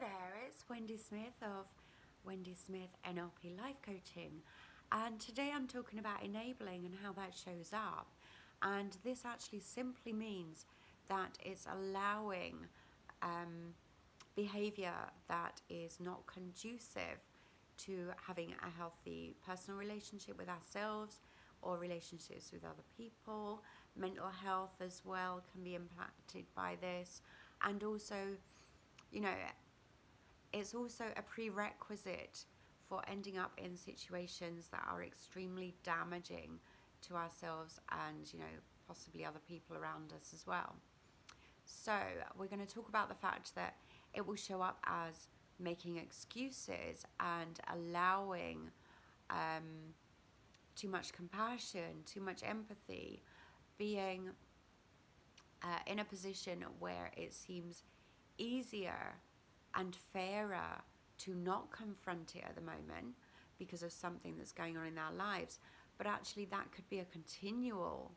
there, it's Wendy Smith of Wendy Smith NLP Life Coaching, and today I'm talking about enabling and how that shows up. And this actually simply means that it's allowing behavior that is not conducive to having a healthy personal relationship with ourselves or relationships with other people. Mental health as well can be impacted by this, and also, you know, it's also a prerequisite for ending up in situations that are extremely damaging to ourselves and, possibly other people around us as well. So, we're going to talk about the fact that it will show up as making excuses and allowing too much compassion, too much empathy, being in a position where it seems easier and fairer to not confront it at the moment because of something that's going on in our lives. But actually, that could be a continual.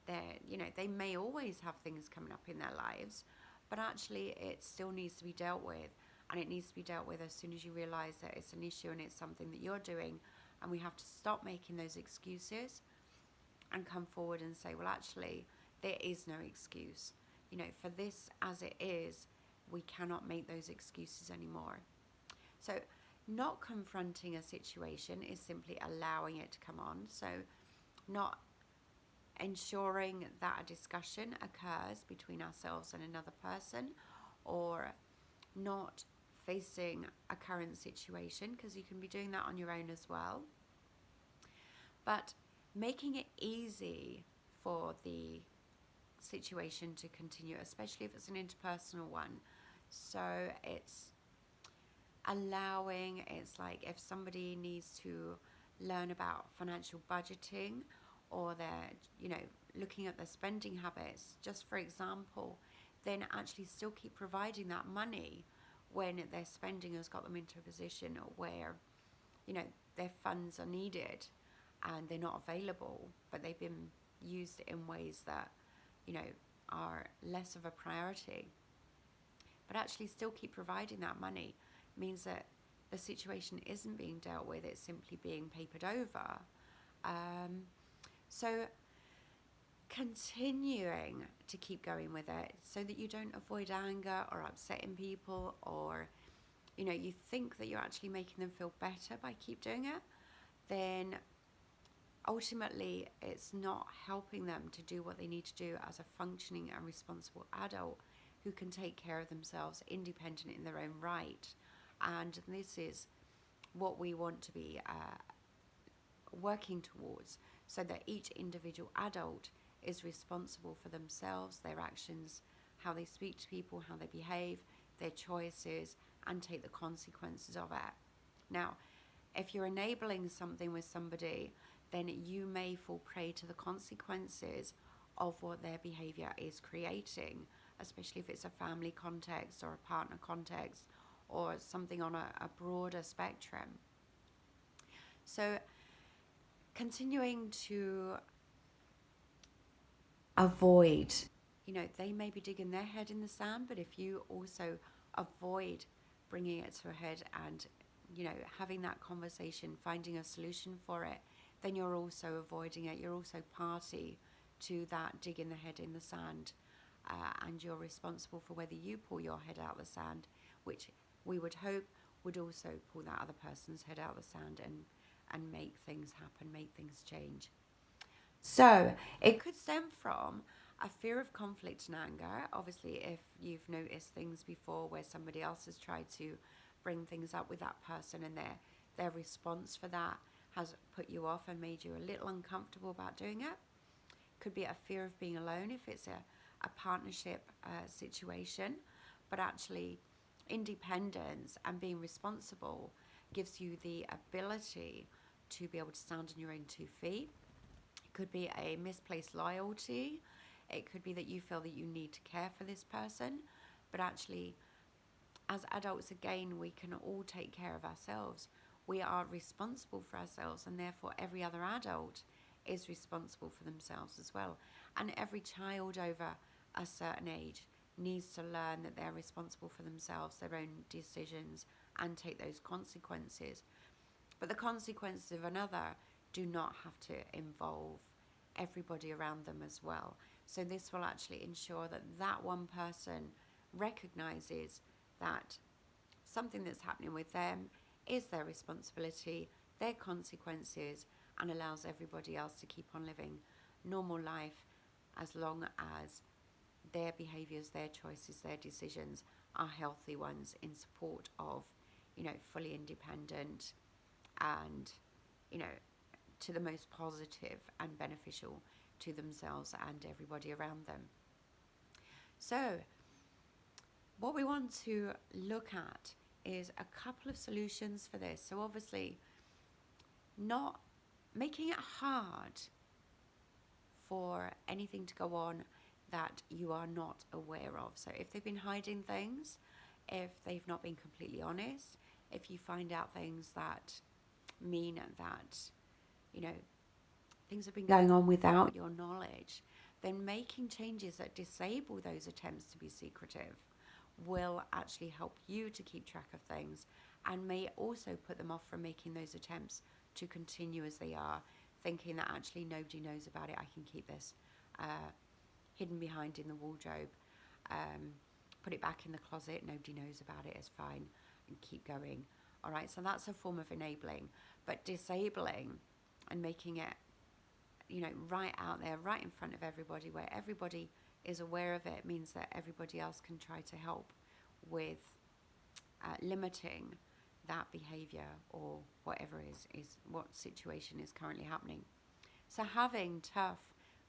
They may always have things coming up in their lives, but actually, it still needs to be dealt with, and it needs to be dealt with as soon as you realize that it's an issue and it's something that you're doing. And we have to stop making those excuses and come forward and say, well, actually, there is no excuse. For this as it is, we cannot make those excuses anymore. So, not confronting a situation is simply allowing it to come on. So, not ensuring that a discussion occurs between ourselves and another person, or not facing a current situation, because you can be doing that on your own as well. But making it easy for the situation to continue, especially if it's an interpersonal one. So it's it's like if somebody needs to learn about financial budgeting, or they're, looking at their spending habits, just for example, then actually still keep providing that money when their spending has got them into a position where, their funds are needed and they're not available, but they've been used in ways that, are less of a priority. But actually still keep providing that money means that the situation isn't being dealt with, it's simply being papered over. So continuing to keep going with it so that you don't avoid anger or upsetting people, or, you think that you're actually making them feel better by keep doing it, then ultimately it's not helping them to do what they need to do as a functioning and responsible adult who can take care of themselves, independent in their own right. And this is what we want to be working towards, so that each individual adult is responsible for themselves, their actions, how they speak to people, how they behave, their choices, and take the consequences of it. Now, if you're enabling something with somebody, then you may fall prey to the consequences of what their behavior is creating, especially if it's a family context or a partner context or something on a broader spectrum. So continuing to avoid, they may be digging their head in the sand, but if you also avoid bringing it to a head and, having that conversation, finding a solution for it, then you're also avoiding it. You're also party to that digging the head in the sand, and you're responsible for whether you pull your head out of the sand, which we would hope would also pull that other person's head out of the sand and make things happen, make things change. So it could stem from a fear of conflict and anger. Obviously, if you've noticed things before where somebody else has tried to bring things up with that person, and their response for that has put you off and made you a little uncomfortable about doing it. Could be a fear of being alone if it's a partnership situation, but actually independence and being responsible gives you the ability to be able to stand on your own 2 feet. It could be a misplaced loyalty. It could be that you feel that you need to care for this person, but actually, as adults, again, we can all take care of ourselves. We are responsible for ourselves, and therefore every other adult is responsible for themselves as well. And every child over a certain age needs to learn that they're responsible for themselves, their own decisions, and take those consequences. But the consequences of another do not have to involve everybody around them as well. So this will actually ensure that that one person recognizes that something that's happening with them is their responsibility, their consequences, and allows everybody else to keep on living normal life as long as their behaviors, their choices, their decisions are healthy ones in support of, fully independent and, to the most positive and beneficial to themselves and everybody around them. So, what we want to look at is a couple of solutions for this. So, obviously, not making it hard for anything to go on that you are not aware of. So if they've been hiding things, if they've not been completely honest, if you find out things that mean that, things have been going on without your knowledge, then making changes that disable those attempts to be secretive will actually help you to keep track of things, and may also put them off from making those attempts to continue as they are, thinking that actually nobody knows about it, I can keep this hidden behind in the wardrobe, put it back in the closet, nobody knows about it, it's fine, and keep going. All right, so that's a form of enabling. But disabling and making it, right out there, right in front of everybody, where everybody is aware of it, means that everybody else can try to help with limiting that behavior or whatever is what situation is currently happening. So having tough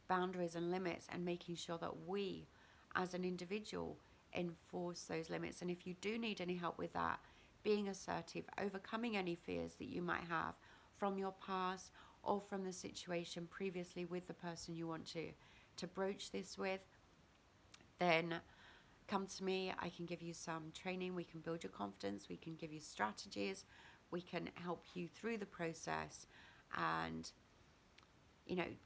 boundaries and limits, and making sure that we as an individual enforce those limits. And if you do need any help with that, being assertive, overcoming any fears that you might have from your past or from the situation previously with the person you want to broach this with, then come to me. I can give you some training. We can build your confidence. We can give you strategies. We can help you through the process and,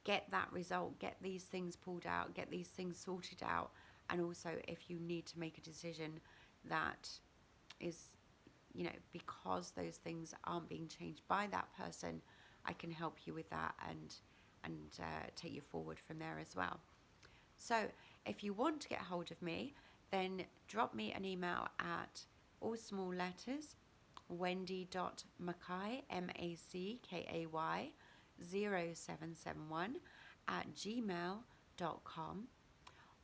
get that result, get these things pulled out, get these things sorted out. And also, if you need to make a decision that is, because those things aren't being changed by that person, I can help you with that and take you forward from there as well. So if you want to get hold of me, then drop me an email at all small letters, wendy.mackay, MACKAY 0771 @gmail.com.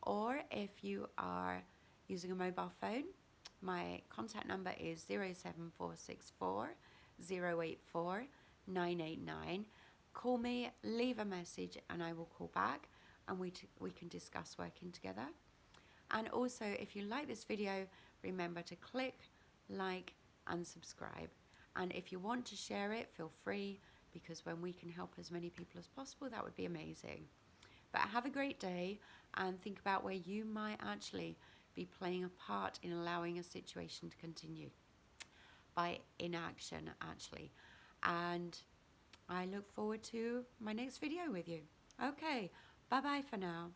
Or if you are using a mobile phone, my contact number is 07464 084 989. Call me, leave a message, and I will call back, and we can discuss working together. And also, if you like this video, remember to click, like, and subscribe. And if you want to share it, feel free, because when we can help as many people as possible, that would be amazing. But have a great day, and think about where you might actually be playing a part in allowing a situation to continue by inaction, actually. And I look forward to my next video with you. Okay, bye-bye for now.